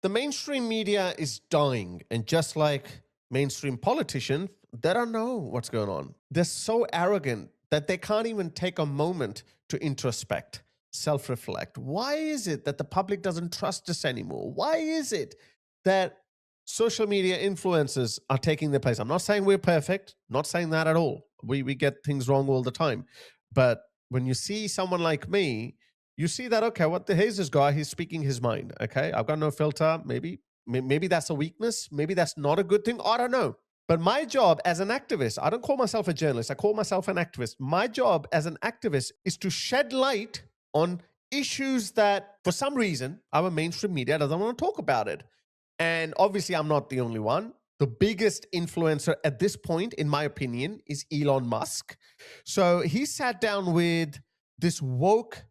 The mainstream media is dying, and just like mainstream politicians, they don't know what's going on. They're so arrogant that they can't even take a moment to introspect, self-reflect. Why is it that the public doesn't trust us anymore? Why is it that social media influencers are taking their place? I'm not saying we're perfect, not saying that at all. We get things wrong all the time. But when you see someone like me, you see that, okay, here's this guy, he's speaking his mind, okay? I've got no filter, maybe that's a weakness, maybe that's not a good thing, I don't know. But my job as an activist, I don't call myself a journalist, I call myself an activist. My job as an activist is to shed light on issues that, for some reason, our mainstream media doesn't want to talk about it. And obviously, I'm not the only one. The biggest influencer at this point, in my opinion, is Elon Musk. So he sat down with this woke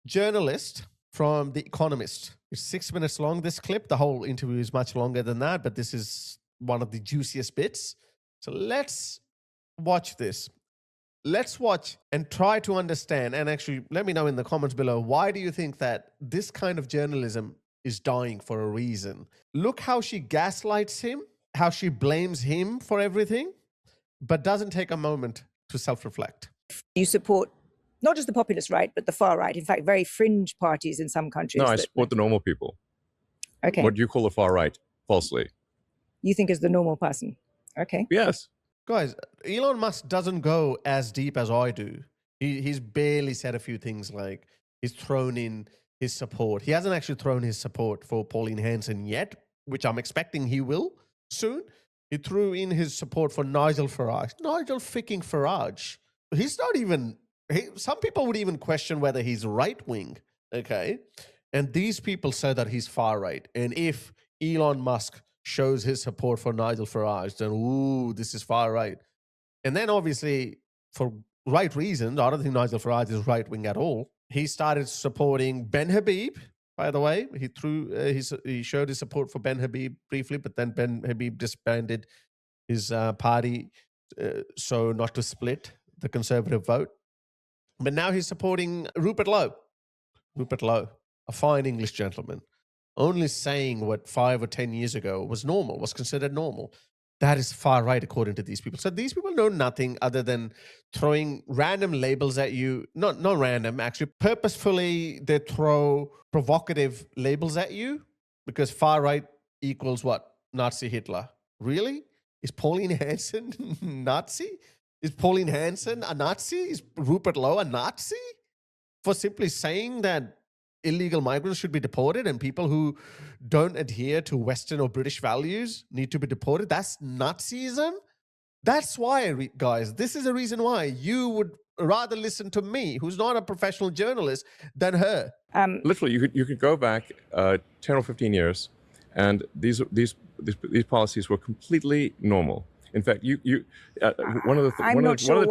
journalist from The Economist. It's 6 minutes long, this clip. The whole interview is much longer than that, but this is one of the juiciest bits. So let's watch this. Let's watch and try to understand, and actually let me know in the comments below, why do you think that this kind of journalism is dying for a reason? Look how she gaslights him, how she blames him for everything, but doesn't take a moment to self-reflect. You support not just the populist right, but the far right, in fact, very fringe parties in some countries. No, I support the normal people. Okay. What do you call the far right, falsely? You think is the normal person. Okay. Yes. Guys, Elon Musk doesn't go as deep as I do. He's barely said a few things, like he's thrown in his support. He hasn't actually thrown his support for Pauline Hanson yet, which I'm expecting he will soon. He threw in his support for Nigel Farage. Nigel freaking Farage. He's not even... some people would even question whether he's right-wing, okay? And these people say that he's far-right. And if Elon Musk shows his support for Nigel Farage, then, ooh, this is far-right. And then, obviously, for right reasons, I don't think Nigel Farage is right-wing at all. He started supporting Ben Habib, by the way. He showed his support for Ben Habib briefly, but then Ben Habib disbanded his party so not to split the conservative vote. But now he's supporting Rupert Lowe. Rupert Lowe, a fine English gentleman, only saying what 5 or 10 years ago was normal, was considered normal. That is far right, according to these people. So these people know nothing other than throwing random labels at you. Not random, actually. Purposefully, they throw provocative labels at you because far right equals what? Nazi Hitler. Really? Is Pauline Hanson Nazi? Is Pauline Hanson a Nazi? Is Rupert Lowe a Nazi? For simply saying that illegal migrants should be deported and people who don't adhere to Western or British values need to be deported? That's Nazism? That's why, guys, this is a reason why you would rather listen to me, who's not a professional journalist, than her. Literally, you could go back 10 or 15 years, and these policies were completely normal. In fact, one of the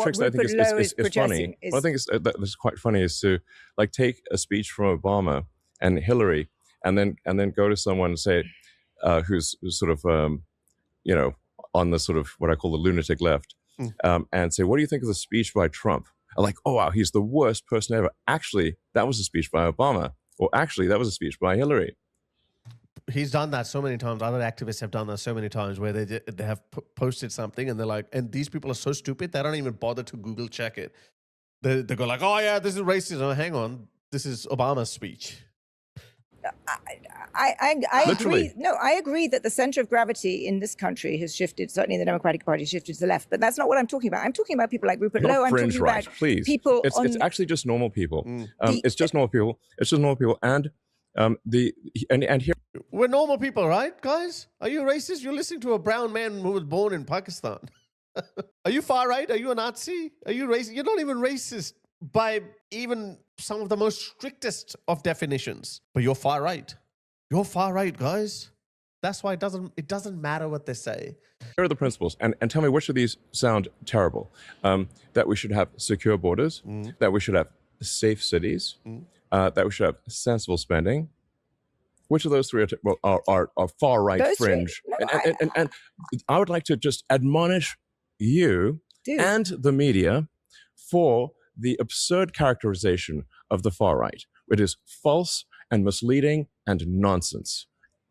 tricks that I think is funny. One thing that's quite funny is to like take a speech from Obama and Hillary, and then go to someone and say, who's sort of on the sort of what I call the lunatic left, and say, what do you think of the speech by Trump? I'm like, oh wow, he's the worst person ever. Actually, that was a speech by Obama, or actually, that was a speech by Hillary. He's done that so many times. Other activists have done that so many times where they have posted something and they're like, and these people are so stupid, they don't even bother to Google check it. They go like, oh yeah, this is racist. Oh, hang on, this is Obama's speech. I agree. No, I agree that the center of gravity in this country has shifted. Certainly, the Democratic Party shifted to the left. But that's not what I'm talking about. I'm talking about people like Rupert Lowe. I'm talking right, about please. people. It's actually just normal people. It's just normal people. It's just normal people. And here we're normal people, right, guys? Are you racist? You're listening to a brown man who was born in Pakistan. Are you far right? Are you a Nazi? Are you racist? You're not even racist by even some of the most strictest of definitions, but you're far right. You're far right, guys. That's why it doesn't matter what they say. Here are the principles, and tell me which of these sound terrible. That we should have secure borders, that we should have safe cities, that we should have sensible spending. Which of those three are far right fringe? And I would like to just admonish you and the media for the absurd characterization of the far right. It is false and misleading and nonsense.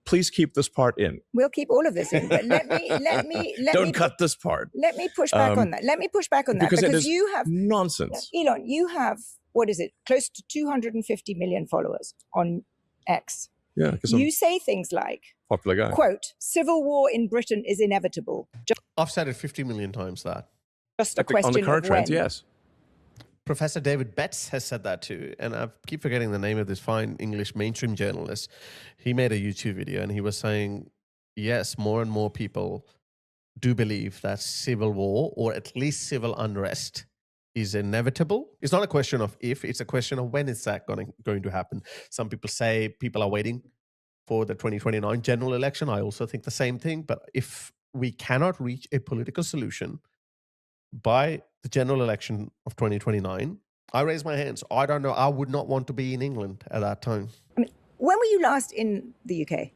please keep this part in. We'll keep all of this in, but let me Don't cut this part. Let me push back on that. Let me push back on that because you have nonsense. Elon, you have, what is it, close to 250 million followers on X. Yeah, you say things like, popular guy. Quote, civil war in Britain is inevitable. I've said it 50 million times that. Just a question on the current of when. trends, yes. Professor David Betts has said that too. And I keep forgetting the name of this fine English mainstream journalist. He made a YouTube video and he was saying, yes, more and more people do believe that civil war or at least civil unrest is inevitable. It's not a question of if, it's a question of when is that going to happen. Some people say people are waiting for the 2029 general election. I also think the same thing. But if we cannot reach a political solution by the general election of 2029, I raise my hands. I don't know. I would not want to be in England at that time. I mean, when were you last in the UK?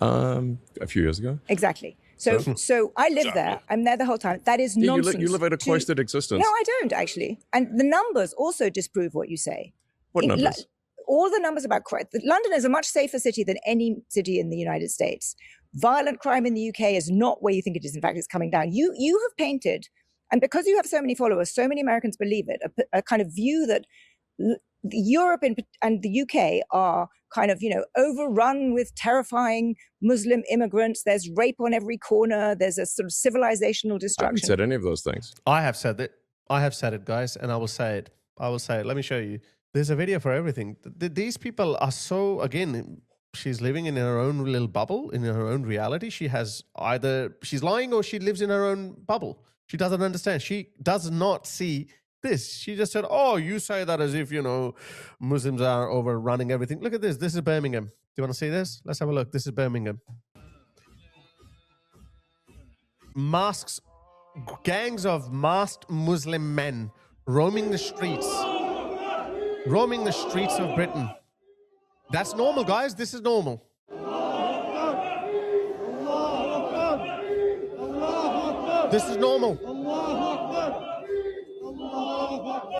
A few years ago. Exactly. So I live there. I'm there the whole time. That is nonsense. You live a cloistered existence. No, I don't actually. And the numbers also disprove what you say. What numbers? All the numbers about crime. London is a much safer city than any city in the United States. Violent crime in the UK is not where you think it is. In fact, it's coming down. You have painted, and because you have so many followers, so many Americans believe it, a kind of view that Europe and the UK are kind of, overrun with terrifying Muslim immigrants. There's rape on every corner. There's a sort of civilizational destruction. I haven't said any of those things. I have said it. I have said it, guys, and I will say it. Let me show you. There's a video for everything. These people are so, again, she's living in her own little bubble, in her own reality. She's lying or she lives in her own bubble. She doesn't understand. She does not see this. She just said, oh, you say that as if, Muslims are overrunning everything. Look at this. This is Birmingham. Do you want to see this? Let's have a look. This is Birmingham. Gangs of masked Muslim men roaming the streets of Britain. That's normal, guys. This is normal. This is normal.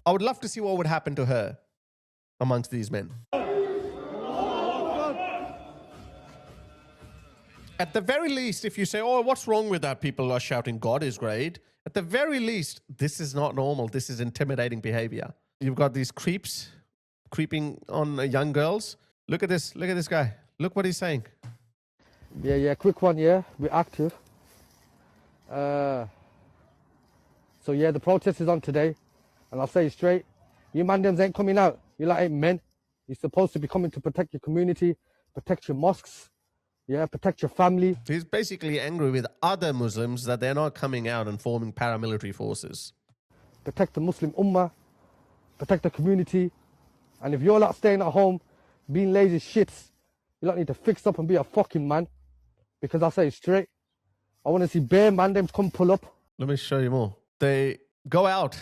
I would love to see what would happen to her amongst these men. At the very least, if you say, oh, what's wrong with that? People are shouting, God is great. At the very least, this is not normal. This is intimidating behavior. You've got these creeps creeping on young girls. Look at this. Look at this guy. Look what he's saying. Yeah, quick one, yeah. We're active. So, yeah, the protest is on today. And I'll say it straight. You mandems ain't coming out. You ain't men. You're supposed to be coming to protect your community, protect your mosques, yeah, protect your family. He's basically angry with other Muslims that they're not coming out and forming paramilitary forces. Protect the Muslim Ummah, protect the community. And if you're not staying at home, being lazy shits, you don't need to fix up and be a fucking man. Because I'll say it straight. I want to see bare mandems come pull up. Let me show you more. They go out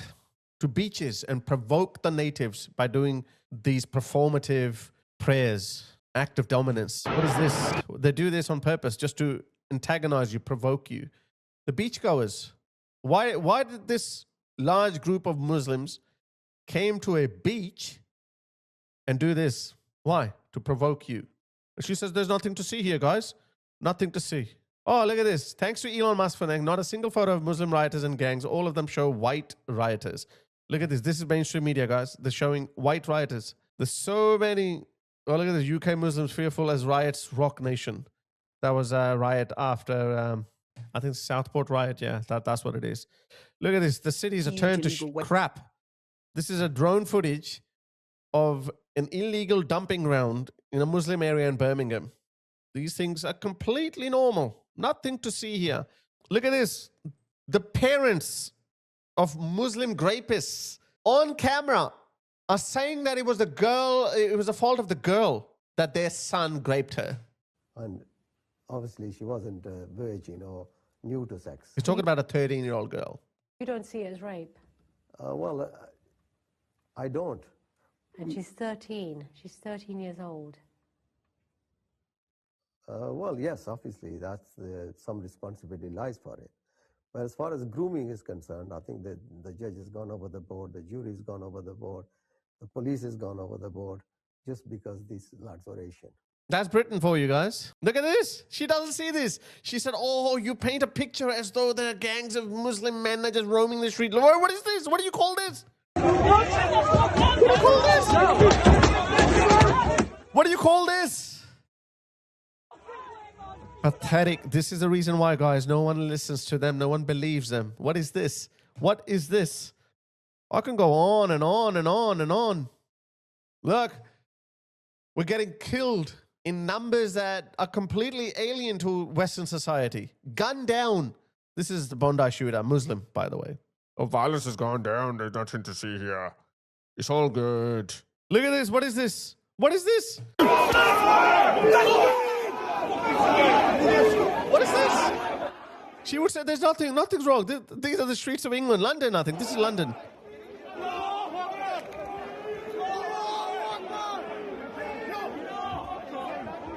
to beaches and provoke the natives by doing these performative prayers, act of dominance. What is this? They do this on purpose just to antagonize you, provoke you. The beachgoers. Why did this large group of Muslims came to a beach and do this? Why? To provoke you. She says, there's nothing to see here, guys. Nothing to see. Oh, look at this. Thanks to Elon Musk for that. Not a single photo of Muslim rioters and gangs. All of them show white rioters. Look at this. This is mainstream media, guys. They're showing white rioters. There's so many. Oh, look at this. UK Muslims fearful as riots rock nation. That was a riot after, I think, Southport riot. Yeah, that's what it is. Look at this. The cities are turned to crap. This is a drone footage of an illegal dumping ground in a Muslim area in Birmingham. These things are completely normal. Nothing to see here. Look at this. The parents of Muslim rapists on camera are saying that it was the girl, it was the fault of the girl that their son raped her. And obviously she wasn't a virgin or new to sex. He's talking about a 13-year-old girl. You don't see it as rape? I don't. And she's 13. She's 13 years old. Well, yes, obviously, that's some responsibility lies for it. But as far as grooming is concerned, I think that the judge has gone over the board, the jury has gone over the board, the police has gone over the board, just because these lads are Asian. That's Britain for you guys. Look at this. She doesn't see this. She said, oh, you paint a picture as though there are gangs of Muslim men that are just roaming the street. What is this? What do you call this? What do you call this? What do you call this? Pathetic. This is the reason why, guys, no one listens to them. No one believes them. What is this? What is this? I can go on and on and on and on. Look, we're getting killed in numbers that are completely alien to Western society. Gunned down. This is the Bondi shooter, Muslim, by the way. Oh, violence has gone down. There's nothing to see here. It's all good. Look at this. What is this? What is this? What is this? She would say there's nothing's wrong. These are the streets of England. London, I think. This is London.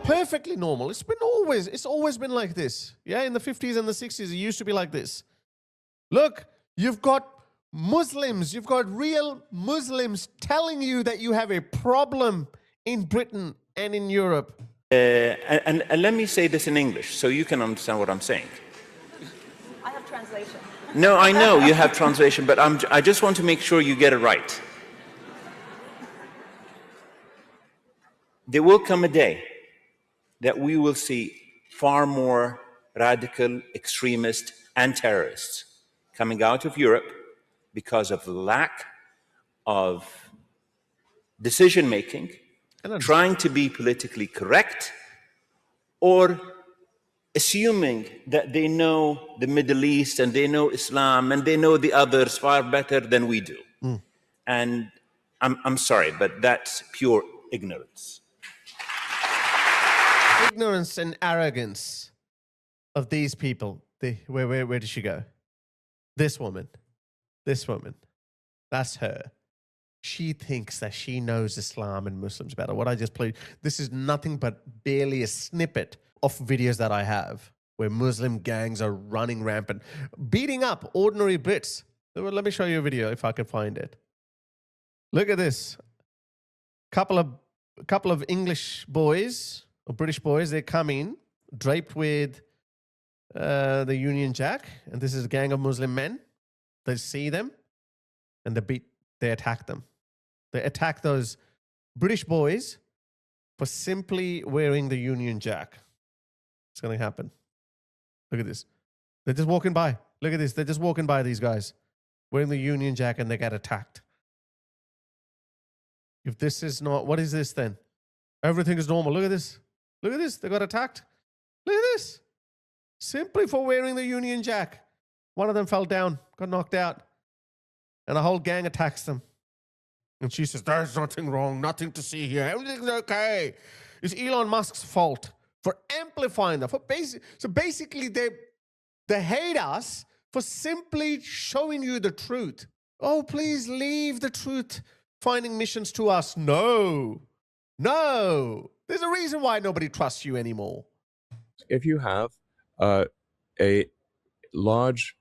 Perfectly normal. It's always been like this. Yeah, in the 50s and the 60s, it used to be like this. Look, you've got Muslims, you've got real Muslims telling you that you have a problem in Britain and in Europe. And let me say this in English so you can understand what I'm saying. I have translation. No, I know you have translation, but I just want to make sure you get it right. There will come a day that we will see far more radical extremists and terrorists coming out of Europe because of the lack of decision-making, trying to be politically correct, or assuming that they know the Middle East and they know Islam and they know the others far better than we do. And I'm sorry, but that's pure ignorance. Ignorance and arrogance of these people. Where did she go? This woman. That's her. She thinks that she knows Islam and Muslims better. What I just played, this is nothing but barely a snippet of videos that I have where Muslim gangs are running rampant, beating up ordinary Brits. Let me show you a video if I can find it. Look at this. Couple of English boys or British boys, they come in draped with the Union Jack, and this is a gang of Muslim men. They see them and they attack them. They attack those British boys for simply wearing the Union Jack. It's going to happen. Look at this. They're just walking by. Look at this. They're just walking by, these guys, wearing the Union Jack, and they get attacked. If this is not, what is this then? Everything is normal. Look at this. Look at this. They got attacked. Look at this. Simply for wearing the Union Jack. One of them fell down, got knocked out, and the whole gang attacks them. And she says, there's nothing wrong, nothing to see here. Everything's okay. It's Elon Musk's fault for amplifying that. So basically, they hate us for simply showing you the truth. Oh, please leave the truth finding missions to us. No. There's a reason why nobody trusts you anymore. If you have a large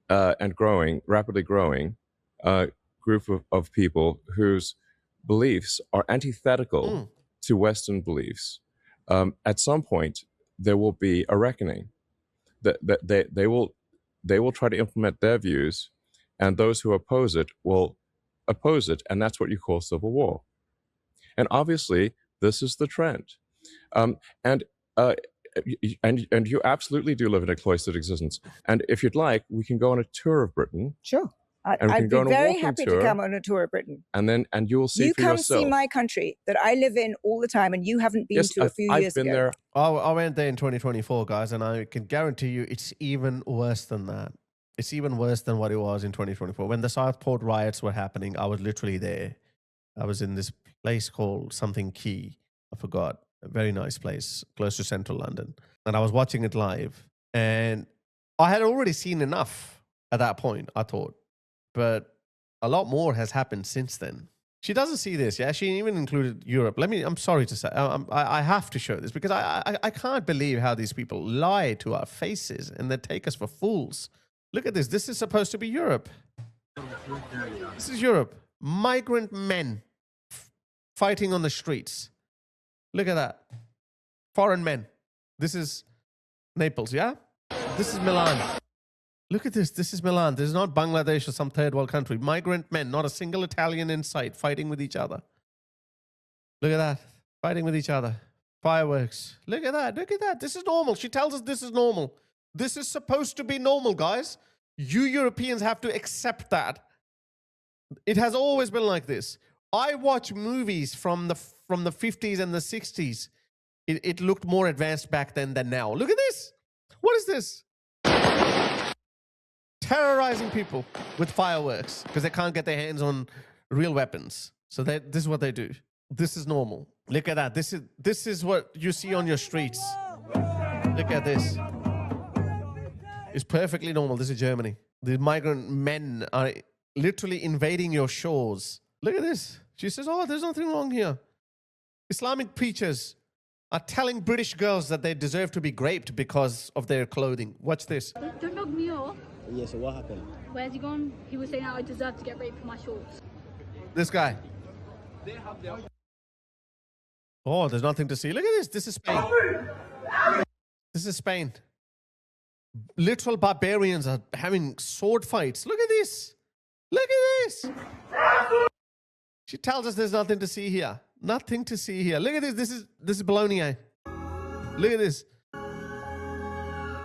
and rapidly growing group of people whose beliefs are antithetical to Western beliefs, at some point there will be a reckoning. That they will try to implement their views, and those who oppose it will oppose it, and that's what you call civil war. And obviously, this is the trend. And you absolutely do live in a cloistered existence. And if you'd like, we can go on a tour of Britain. Sure. I'd be very happy to come on a tour of Britain. And you will see for yourself. You come see my country that I live in all the time, and you haven't been to a few years ago. I've been there. I went there in 2024, guys, and I can guarantee you it's even worse than that. It's even worse than what it was in 2024. When the Southport riots were happening, I was literally there. I was in this place called something Key. I forgot. A very nice place close to central London. And I was watching it live. And I had already seen enough at that point, I thought. But a lot more has happened since then. She doesn't see this, yeah? She even included Europe. I'm sorry to say, I have to show this because I can't believe how these people lie to our faces and they take us for fools. Look at this. This is supposed to be Europe. This is Europe. Migrant men fighting on the streets. Look at that. foreign men. This is Naples, yeah? This is Milan. Look at this. This is Milan. This is not Bangladesh or some third world country. Migrant men, not a single Italian in sight, fighting with each other. Look at that. Fighting with each other. Fireworks. Look at that. Look at that. This is normal. She tells us this is normal. This is supposed to be normal, guys. You Europeans have to accept that. It has always been like this. I watch movies from the 50s and the 60s. It looked more advanced back then than now. Look at this. What is this? Terrorizing people with fireworks because they can't get their hands on real weapons. So this is what they do. This is normal. Look at that. This is what you see on your streets. Look at this. It's perfectly normal. This is Germany. The migrant men are literally invading your shores. Look at this. She says, oh, there's nothing wrong here. Islamic preachers are telling British girls that they deserve to be raped because of their clothing. Watch this. Don't knock me off. Yeah, so what happened? Where's he gone? He was saying I deserve to get raped for my shorts. This guy. Oh, there's nothing to see. Look at this. This is Spain. This is Spain. Literal barbarians are having sword fights. Look at this. Look at this. She tells us there's nothing to see here. Nothing to see here. Look at this. This is Bologna. Look at this.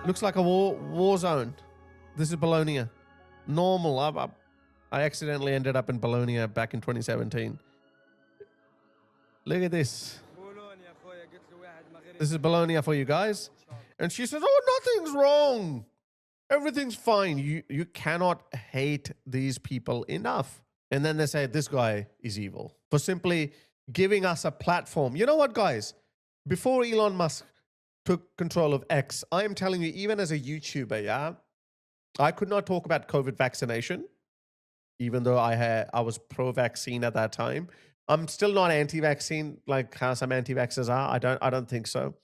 Looks like a war zone. This is Bologna. Normal. I accidentally ended up in Bologna back in 2017. Look at this. This is Bologna for you guys. And she says, oh, nothing's wrong. Everything's fine. You cannot hate these people enough. And then they say, this guy is evil for simply giving us a platform. You know what, guys? Before Elon Musk took control of X, I am telling you, even as a YouTuber, yeah, I could not talk about COVID vaccination, even though I was pro-vaccine at that time. I'm still not anti-vaccine like how some anti-vaxxers are. I don't think so.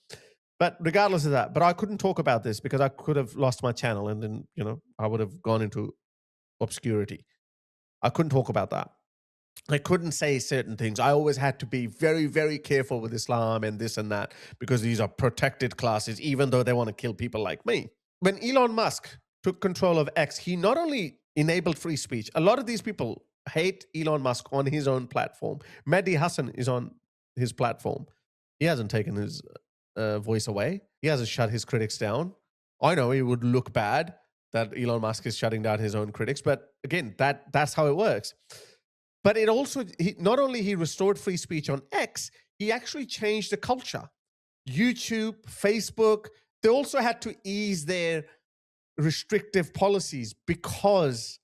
But regardless of that, but I couldn't talk about this because I could have lost my channel and then, you know, I would have gone into obscurity. I couldn't talk about that. I couldn't say certain things. I always had to be very, very careful with Islam and this and that because these are protected classes, even though they want to kill people like me. When Elon Musk took control of X, he not only enabled free speech. A lot of these people hate Elon Musk on his own platform. Mehdi Hassan is on his platform. He hasn't taken his voice away. He hasn't shut his critics down. I know it would look bad that Elon Musk is shutting down his own critics, but again, that's how it works. But it also, not only he restored free speech on X, he actually changed the culture. YouTube, Facebook, they also had to ease their restrictive policies because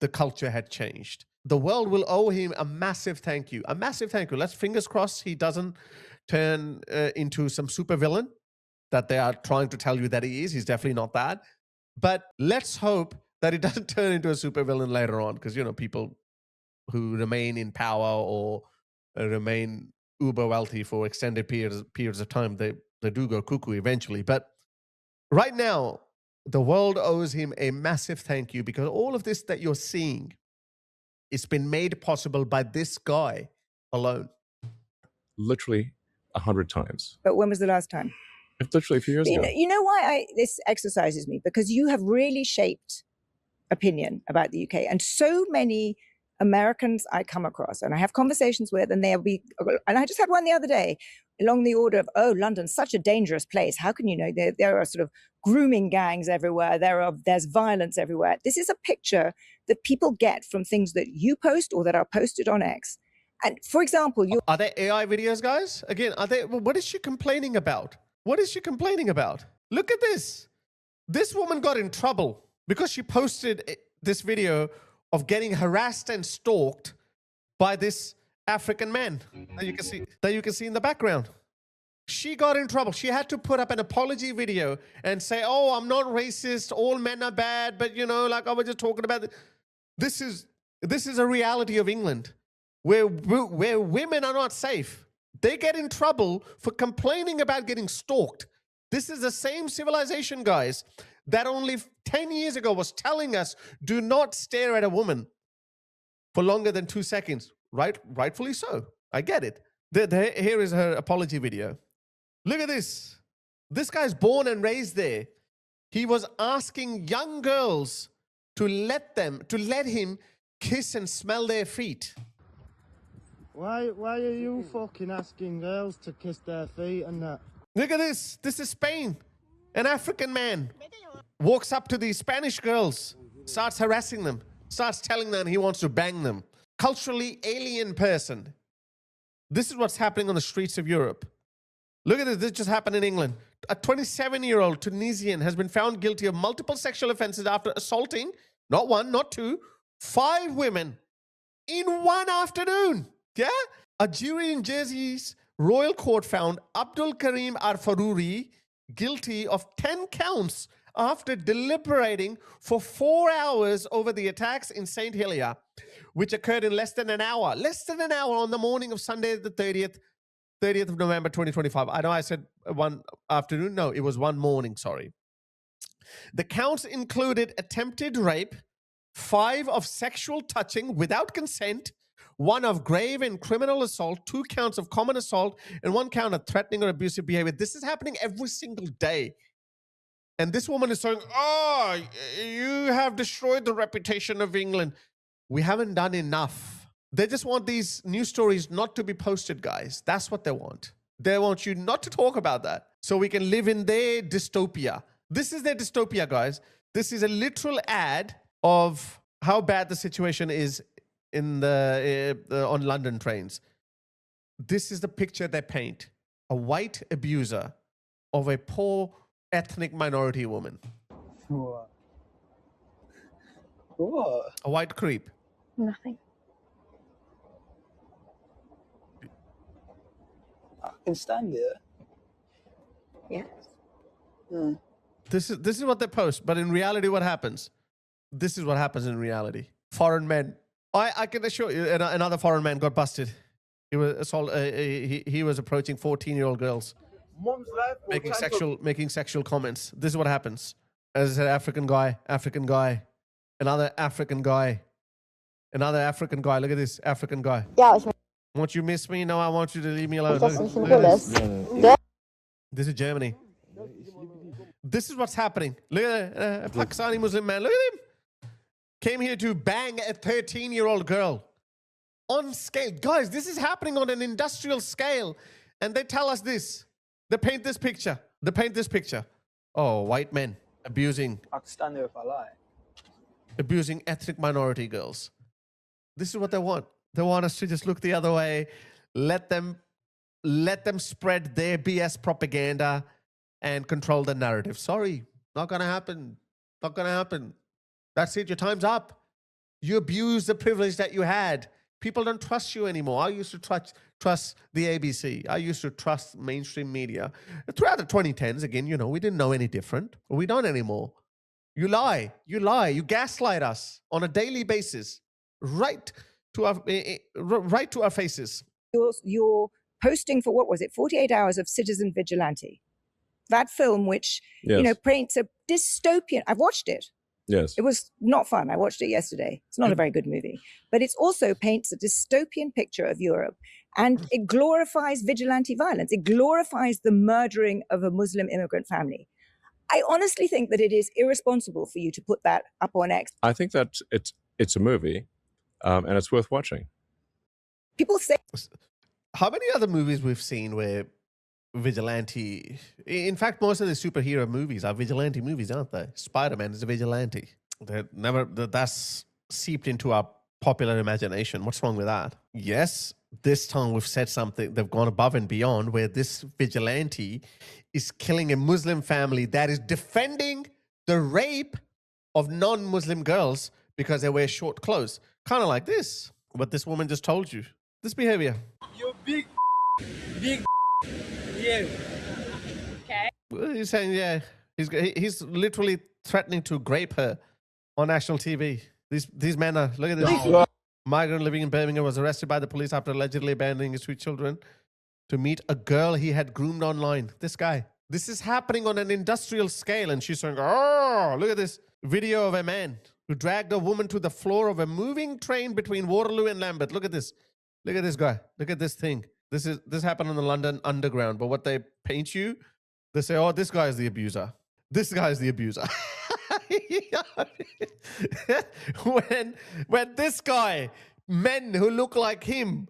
the culture had changed. The world will owe him a massive thank you. A massive thank you. Let's fingers crossed he doesn't turn into some supervillain that they are trying to tell you that he is. He's definitely not that. But let's hope that he doesn't turn into a supervillain later on because, you know, people who remain in power or remain uber wealthy for extended periods of time, they do go cuckoo eventually. But right now, the world owes him a massive thank you because all of this that you're seeing, it's been made possible by this guy alone. Literally 100 times. But when was the last time? Literally a few years ago. You know why this exercises me? Because you have really shaped opinion about the UK. And so many Americans I come across and I have conversations with, and and I just had one the other day along the order of, oh, London's such a dangerous place. How can you know? There are sort of grooming gangs everywhere. There's violence everywhere. This is a picture that people get from things that you post or that are posted on X. And for example, are there AI videos, guys? Again, what is she complaining about? What is she complaining about? Look at this. This woman got in trouble because she posted this video of getting harassed and stalked by this African man that you can see in the background. She got in trouble. She had to put up an apology video and say, oh, I'm not racist. All men are bad. But, you know, like I was just talking about, this is a reality of England where women are not safe. They get in trouble for complaining about getting stalked. This is the same civilization, guys, that only 10 years ago was telling us, do not stare at a woman for longer than 2 seconds. Rightfully so. I get it. Here is her apology video. Look at this. This guy's born and raised there. He was asking young girls to let him kiss and smell their feet. Why are you fucking asking girls to kiss their feet and that? Look at this. This is Spain. An African man walks up to these Spanish girls, starts harassing them, starts telling them he wants to bang them. Culturally alien person. This is what's happening on the streets of Europe. Look at this. This just happened in England. A 27-year-old Tunisian has been found guilty of multiple sexual offenses after assaulting, not one, not two, 5 women in one afternoon. Yeah? A jury in Jersey's royal court found Abdul Karim Al-Farouri guilty of 10 counts after deliberating for 4 hours over the attacks in St. Helier, which occurred in less than an hour on the morning of Sunday the 30th of November 2025. I know I said one afternoon. No, it was one morning, sorry. The counts included attempted rape, 5 of sexual touching without consent, 1 of grave and criminal assault, 2 counts of common assault, and 1 count of threatening or abusive behavior. This is happening every single day. And this woman is saying, oh, you have destroyed the reputation of England. We haven't done enough. They just want these news stories not to be posted, guys. That's what they want. They want you not to talk about that so we can live in their dystopia. This is their dystopia, guys. This is a literal ad of how bad the situation is in on London trains. This is the picture they paint. A white abuser of a poor ethnic minority woman. What? What? A white creep. Nothing. I can stand it. Yes. Hmm. This is what they post, but in reality, what happens? This is what happens in reality. Foreign men. I can assure you, another foreign man got busted. He was he was approaching 14-year-old girls, making sexual comments. This is what happens. As I said, African guy, another African guy. Look at this African guy. Won't you miss me? No, I want you to leave me alone. Look at this. This is Germany. This is what's happening. Look at a Pakistani Muslim man. Look at him. Came here to bang a 13-year-old girl. On scale. Guys, this is happening on an industrial scale. And they tell us this. They paint this picture. Oh, white men abusing. I can stand there if I like. Abusing ethnic minority girls. This is what they want. They want us to just look the other way. Let them spread their BS propaganda and control the narrative. Sorry, not going to happen. Not going to happen. That's it. Your time's up. You abused the privilege that you had. People don't trust you anymore. I used to trust the ABC. I used to trust mainstream media. Throughout the 2010s, again, you know, we didn't know any different. We don't anymore. You lie. You gaslight us on a daily basis, right to our faces. You're posting for, what was it, 48 hours of Citizen Vigilante. That film, which, Yes. paints a dystopian. I've watched it. Yes. It was not fun. I watched it yesterday. It's not a very good movie. But it also paints a dystopian picture of Europe. And it glorifies vigilante violence. It glorifies the murdering of a Muslim immigrant family. I honestly think that it is irresponsible for you to put that up on X. I think that it's a movie, and it's worth watching. People say... How many other movies we've seen where vigilante... In fact, most of the superhero movies are vigilante movies, aren't they? Spider-Man is a vigilante. That's seeped into our popular imagination. What's wrong with that? Yes, this time we've said something. They've gone above and beyond where this vigilante is killing a Muslim family that is defending the rape of non-Muslim girls because they wear short clothes. Kind of like this, what this woman just told you. This behavior. You big, yeah. Okay. He's saying, yeah, he's literally threatening to grape her on national TV. These men are, look at this. Migrant living in Birmingham was arrested by the police after allegedly abandoning his 2 children to meet a girl he had groomed online. This guy. This is happening on an industrial scale. And she's saying, oh, look at this video of a man who dragged a woman to the floor of a moving train between Waterloo and Lambeth. Look at this. Look at this guy. Look at this thing. This happened on the London Underground. But what they paint you, they say, oh, this guy is the abuser. This guy is the abuser. when this guy, men who look like him,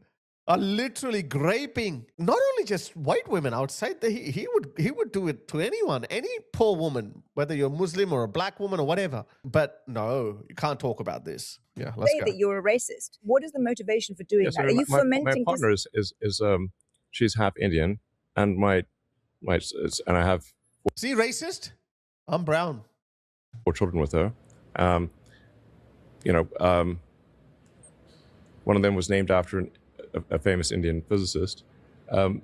are literally raping not only just white women outside, he would do it to anyone, any poor woman, whether you're a Muslim or a black woman or whatever. But no, you can't talk about this. Yeah, let's say go. that you're a racist. What is the motivation for doing that? Are you fomenting? My partner is she's half Indian, and I have See, racist? I'm brown. 4 children with her. One of them was named after a famous Indian physicist.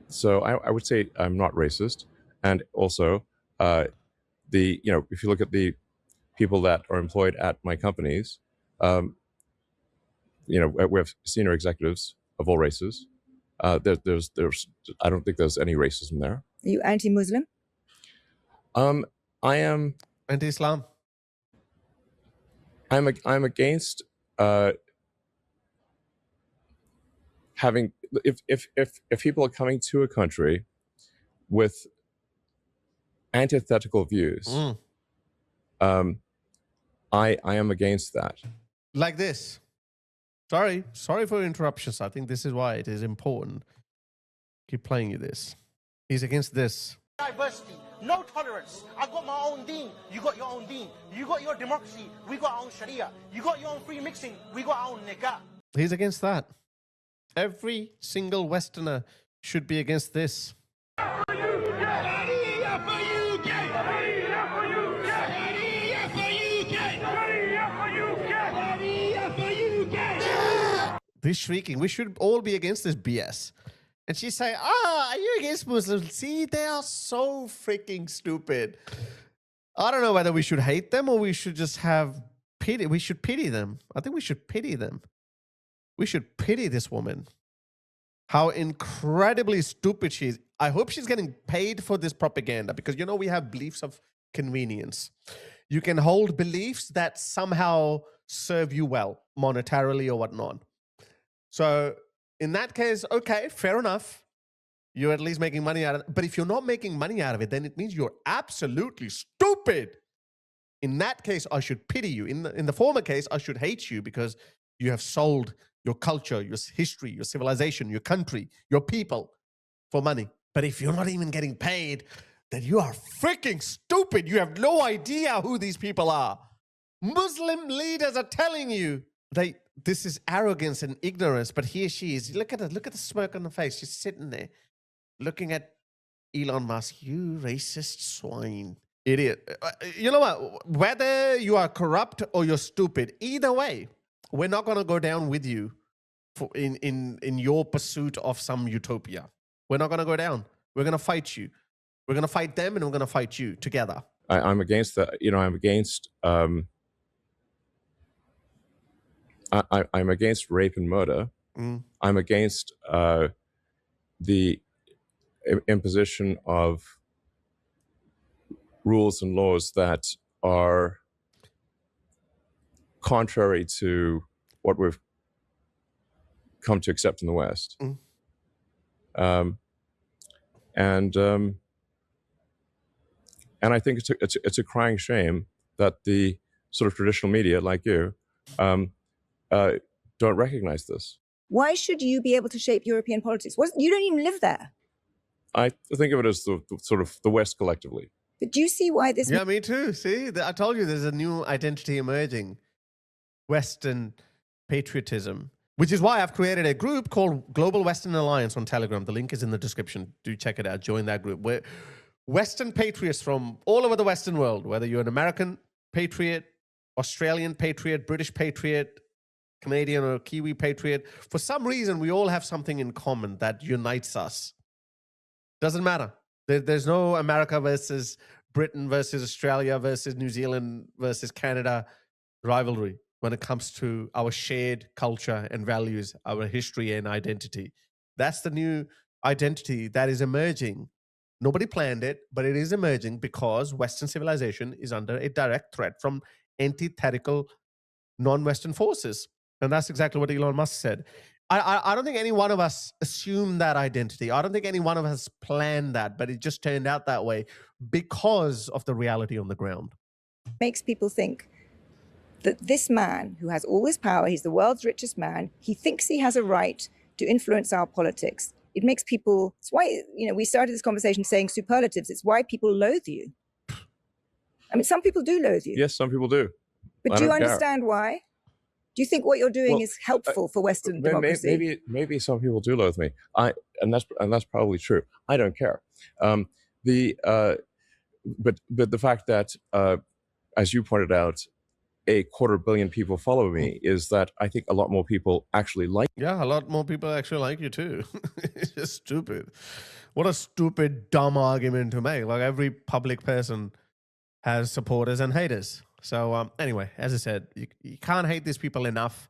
So I would say I'm not racist. And also, if you look at the people that are employed at my companies, we have senior executives of all races. There's I don't think there's any racism there. Are you anti-Muslim? I am anti-Islam. I'm against having if people are coming to a country with antithetical views. I am against that. Like this. Sorry for interruptions. I think this is why it is important. Keep playing you this. He's against this. Diversity, no tolerance. I got my own deen, you got your own deen. You got your democracy, we got our own sharia. You got your own free mixing, we got our own nikah. He's against that. Every single Westerner should be against this. This shrieking, we should all be against this BS. And she's saying, are you against Muslims? See, they are so freaking stupid. I don't know whether we should hate them or we should just have pity. We should pity them. I think we should pity them. We should pity this woman. How incredibly stupid she is. I hope she's getting paid for this propaganda because, we have beliefs of convenience. You can hold beliefs that somehow serve you well, monetarily or whatnot. So in that case, okay, fair enough. You're at least making money out of it. But if you're not making money out of it, then it means you're absolutely stupid. In that case, I should pity you. In the former case, I should hate you because you have sold your culture, your history, your civilization, your country, your people for money. But if you're not even getting paid, then you are freaking stupid. You have no idea who these people are. Muslim leaders are telling you this is arrogance and ignorance, but here she is. Look at her. Look at the smirk on her face. She's sitting there looking at Elon Musk. You racist swine. Idiot. You know what? Whether you are corrupt or you're stupid, either way, we're not going to go down with you in your pursuit of some utopia. We're not going to go down. We're going to fight you. We're going to fight them and we're going to fight you together. I'm against that. I'm against... I'm against rape and murder. I'm against the imposition of rules and laws that are contrary to what we've come to accept in the West. And I think it's a crying shame that the sort of traditional media, like you, don't recognize this. Why should you be able to shape European politics? You don't even live there. I think of it as the sort of the West collectively. But do you see why this... Yeah, me too. See, I told you there's a new identity emerging. Western patriotism. Which is why I've created a group called Global Western Alliance on Telegram. The link is in the description. Do check it out. Join that group. We're Western patriots from all over the Western world, whether you're an American patriot, Australian patriot, British patriot, Canadian or Kiwi patriot. For some reason, we all have something in common that unites us. Doesn't matter. There's no America versus Britain versus Australia versus New Zealand versus Canada rivalry when it comes to our shared culture and values, our history and identity. That's the new identity that is emerging. Nobody planned it, but it is emerging because Western civilization is under a direct threat from antithetical non-Western forces. And that's exactly what Elon Musk said. I don't think any one of us assumed that identity. I don't think any one of us planned that, but it just turned out that way because of the reality on the ground. Makes people think that this man who has all this power, he's the world's richest man, he thinks he has a right to influence our politics. It makes people, it's why, we started this conversation saying superlatives. It's why people loathe you. I mean, some people do loathe you. Yes, some people do. But do you understand why? Do you think what you're doing is helpful for Western democracy? Maybe some people do loathe me. And that's probably true. I don't care. But the fact that, as you pointed out, 250 million people follow me is that I think a lot more people actually like. Yeah, a lot more people actually like you too. It's just stupid. What a stupid, dumb argument to make. Like every public person has supporters and haters. So anyway, as I said, you can't hate these people enough.